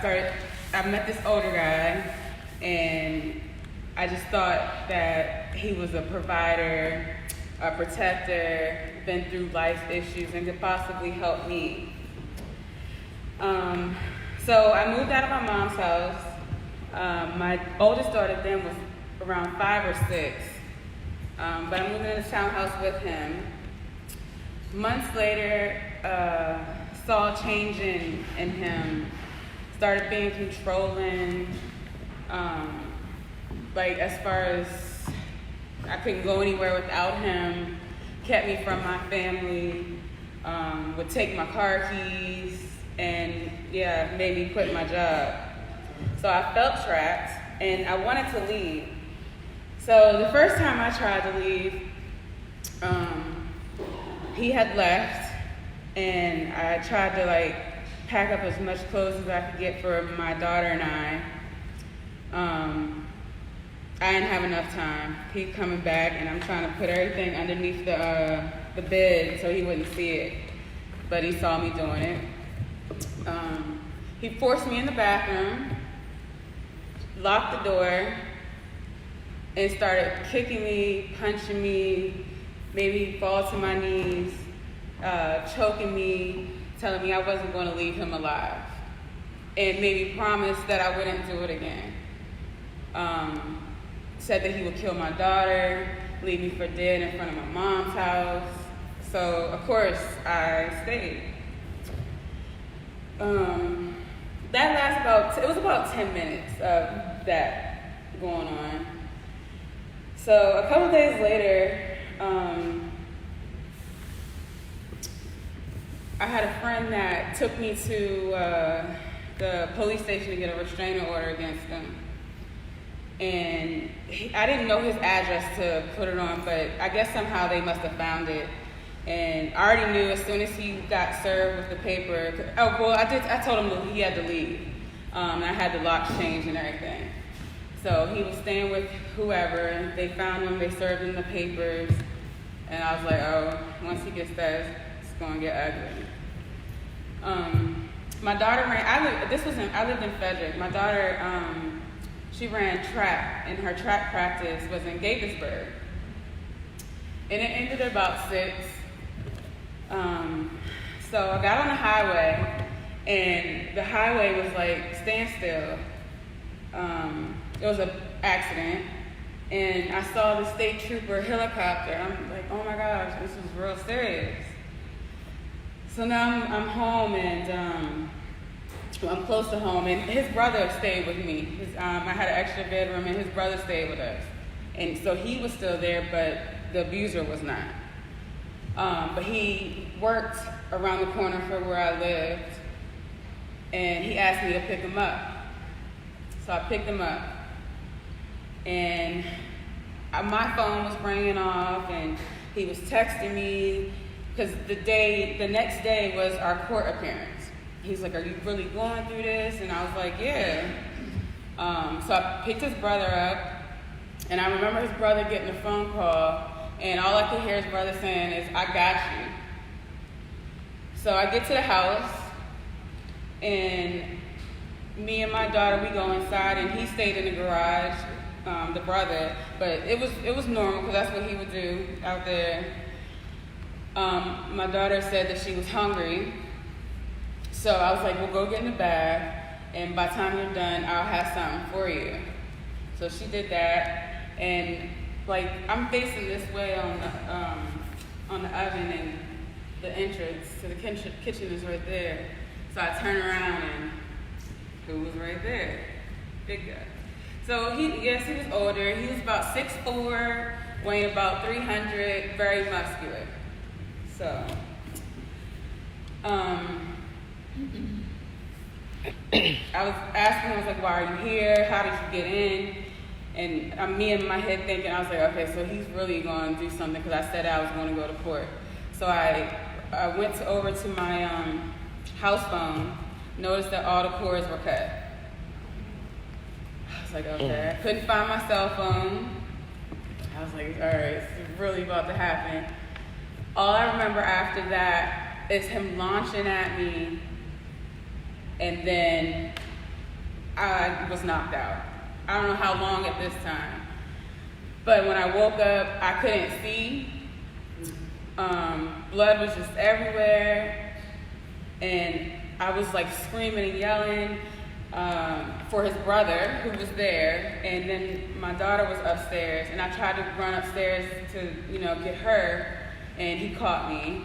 I met this older guy, and I just thought that he was a provider, a protector, been through life issues, and could possibly help me. So I moved out of my mom's house. My oldest daughter then was around 5 or 6, but I moved in this townhouse with him. Months later, saw a change in him, started being controlling, like as far as I couldn't go anywhere without him, kept me from my family, would take my car keys, and made me quit my job. So I felt trapped, and I wanted to leave. So the first time I tried to leave, he had left, and I tried to pack up as much clothes as I could get for my daughter and I. I didn't have enough time. He's coming back, and I'm trying to put everything underneath the bed so he wouldn't see it, but he saw me doing it. He forced me in the bathroom, locked the door, and started kicking me, punching me, made me fall to my knees, choking me, telling me I wasn't going to leave him alive, and made me promise that I wouldn't do it again. Said that he would kill my daughter, leave me for dead in front of my mom's house. So, of course, I stayed. That lasted about 10 minutes of that going on. So, a couple days later, I had a friend that took me to the police station to get a restraining order against him. And I didn't know his address to put it on, but I guess somehow they must have found it. And I already knew as soon as he got served with the paper. I told him that he had to leave. And I had the locks changed and everything. So he was staying with whoever. They found him. They served him the papers. And I was like, oh, once he gets that, it's going to get ugly. My daughter I lived in Frederick. My daughter, she ran track, and her track practice was in Gaithersburg. And it ended at about 6. So I got on the highway, and the highway was like standstill. It was an accident, and I saw the state trooper helicopter. I'm like, oh my gosh, this is real serious. So now I'm home, and I'm close to home, and his brother stayed with me. I had an extra bedroom, and his brother stayed with us. And so he was still there, but the abuser was not. But he worked around the corner from where I lived, and he asked me to pick him up. So I picked him up, and my phone was ringing off, and he was texting me, because the next day was our court appearance. He's like, are you really going through this? And I was like, yeah. So I picked his brother up, and I remember his brother getting a phone call, and all I could hear his brother saying is, I got you. So I get to the house, and me and my daughter, we go inside, and he stayed in the garage, the brother, but it was normal, because that's what he would do out there. My daughter said that she was hungry, so I was like, well, go get in the bag, and by the time you're done, I'll have something for you. So she did that, and I'm facing this way on the oven, and the entrance to the kitchen is right there. So I turn around, and who was right there? Big guy. So he was older. He was about 6'4", weighing about 300, very muscular. So, I was asking him, I was like, why are you here? How did you get in? And me in my head thinking, I was like, okay, so he's really going to do something, because I said I was going to go to court. So I went over to my house phone, noticed that all the cords were cut. I was like, okay. I couldn't find my cell phone. I was like, all right, it's really about to happen. All I remember after that is him launching at me, and then I was knocked out. I don't know how long at this time. But when I woke up, I couldn't see. Blood was just everywhere. And I was like screaming and yelling for his brother who was there. And then my daughter was upstairs. And I tried to run upstairs to, get her. And he caught me.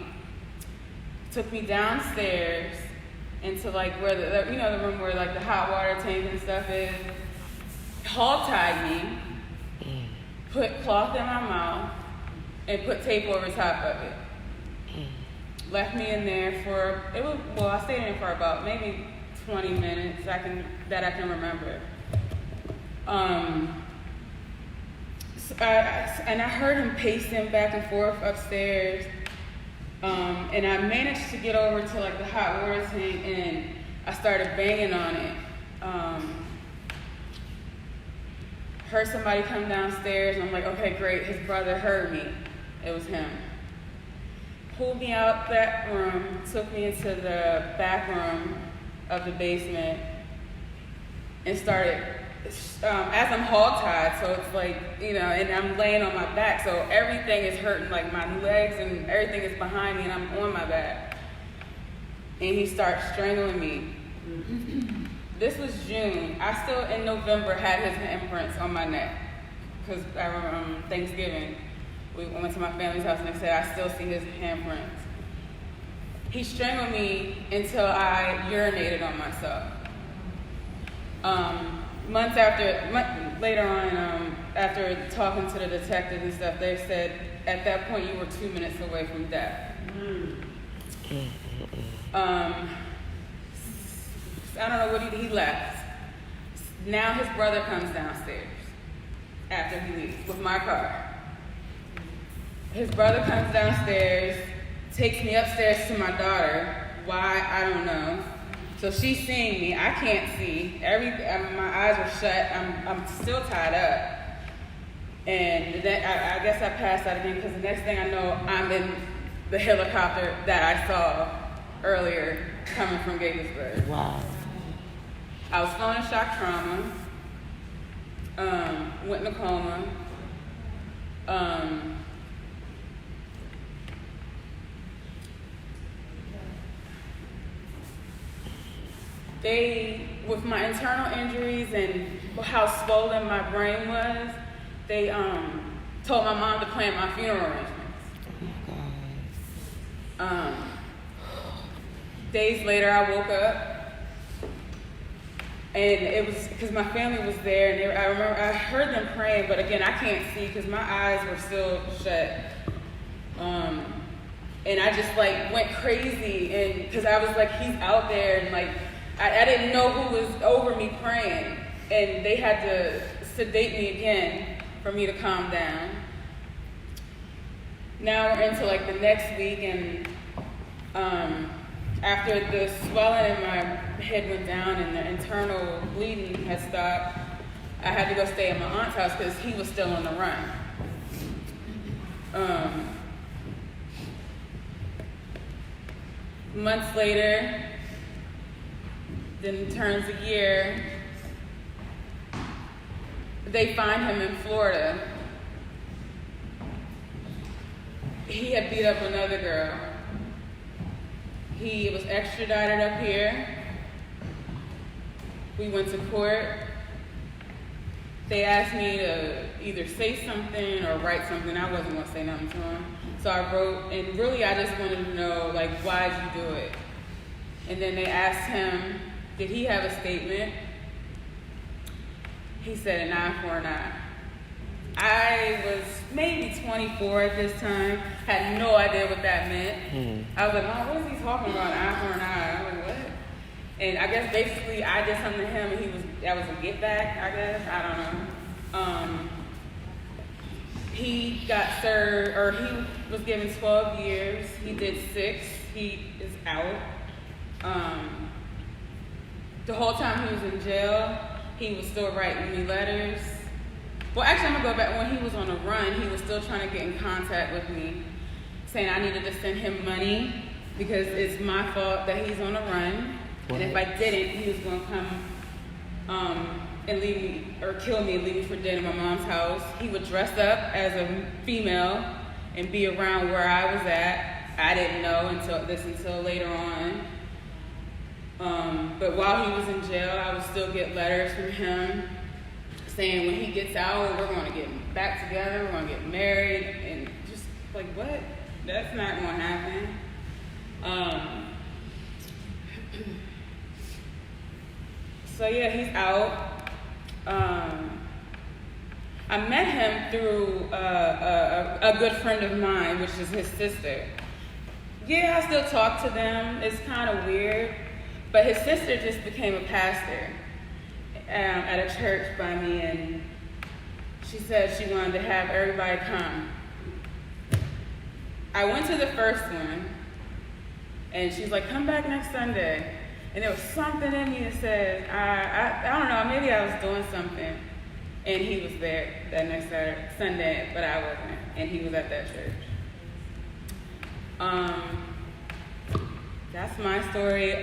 Took me downstairs into like where the room where like the hot water tank and stuff is. Hog-tied me. Put cloth in my mouth and put tape over top of it. Left me in there I stayed in there for about maybe 20 minutes that I can remember. And I heard him pacing back and forth upstairs. And I managed to get over to like the hot water tank and I started banging on it. Heard somebody come downstairs, and I'm like, okay, great, his brother heard me. It was him. Pulled me out that room, took me into the back room of the basement, and started, as I'm hogtied, so it's like, and I'm laying on my back, so everything is hurting, like my legs and everything is behind me, and I'm on my back. And he starts strangling me. This was June. I still, in November, had his handprints on my neck. Because I remember Thanksgiving, we went to my family's house and they said, I still see his handprints. He strangled me until I urinated on myself. Later on, after talking to the detectives and stuff, they said, at that point, you were 2 minutes away from death. I don't know what he left. Now his brother comes downstairs after he leaves with my car. His brother comes downstairs, takes me upstairs to my daughter. Why? I don't know. So she's seeing me. I can't see. My eyes are shut. I'm still tied up. And then I guess I passed out again because the next thing I know, I'm in the helicopter that I saw earlier coming from Gaithersburg. Wow. I was flown in shock trauma, went in a coma. With my internal injuries and how swollen my brain was, they told my mom to plan my funeral arrangements. Days later, I woke up. And it was because my family was there, and I remember I heard them praying, but again, I can't see because my eyes were still shut. And I just like went crazy, and because I was like, he's out there, and like I didn't know who was over me praying, and they had to sedate me again for me to calm down. Now we're into like the next week, and after the swelling in my head went down and the internal bleeding had stopped, I had to go stay at my aunt's house because he was still on the run. Months later, then turns a year, they find him in Florida. He had beat up another girl. He was extradited up here. We went to court. They asked me to either say something or write something. I wasn't gonna say nothing to him. So I wrote, and really I just wanted to know, like, why'd you do it? And then they asked him, did he have a statement? He said an eye for an eye. I was maybe 24 at this time, had no idea what that meant. I was like, Mom, what is he talking about, an eye for an eye? I'm like, what? And I guess basically I did something to him and that was a get back, I guess, I don't know. He got served, or he was given 12 years, he did 6, he is out. The whole time he was in jail, he was still writing me letters. Well, actually, I'm gonna go back. When he was on the run, he was still trying to get in contact with me, saying I needed to send him money because it's my fault that he's on the run. What? And if I didn't, he was gonna come and leave me, or kill me and leave me for dead in my mom's house. He would dress up as a female and be around where I was at. I didn't know until later on. But while he was in jail, I would still get letters from him saying when he gets out, we're going to get back together, we're going to get married, and just like, what? That's not going to happen. So yeah, he's out. I met him through a good friend of mine, which is his sister. Yeah, I still talk to them. It's kind of weird. But his sister just became a pastor at a church by me, and she said she wanted to have everybody come. I went to the first one, and she's like, come back next Sunday. And there was something in me that said, I don't know, maybe I was doing something. And he was there that next Sunday, but I wasn't. And he was at that church. That's my story.